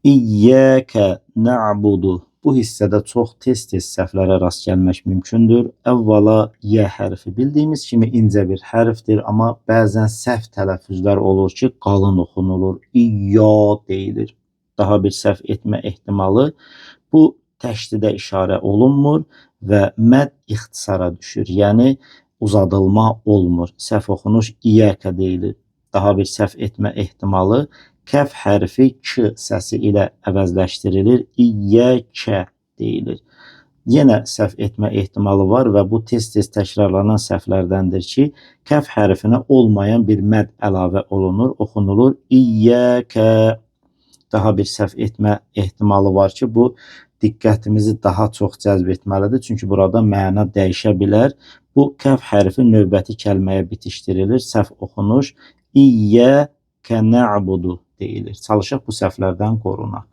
İyyəkə na'budu. Bu hissədə çox tez-tez səhvlərə rast gəlmək mümkündür. Əvvəla yə hərfi bildiyimiz kimi incə bir hərfdir, amma bəzən səhv tələffüzlər olur ki, qalın oxunulur. İyya deyilir. Daha bir səhv etmə ehtimalı. Bu təşdidə işarə olunmur və məd ixtisara düşür. Yəni uzadılma olmur. Səhv oxunuş iyyəkə deyilir. Daha bir səhv etmə ehtimalı kəf hərfi k səsi ilə əvəzləşdirilir. İyyəkə deyilir. Yenə səhv etmə ehtimalı var və bu tez-tez təkrarlanan səhvlərdəndir ki, kəf hərfinə olmayan bir məd əlavə olunur, oxunulur. İyyəkə. Daha bir səhv etmə ehtimalı var ki, bu diqqətimizi daha çox cəlb etməlidir. Çünki burada məna dəyişə bilər. Bu kəf hərfi növbəti kəlməyə bitişdirilir. Səhv oxunuş İyyəkə na'budu deyilir. Çalışaq bu səhvlərdən qorunaq.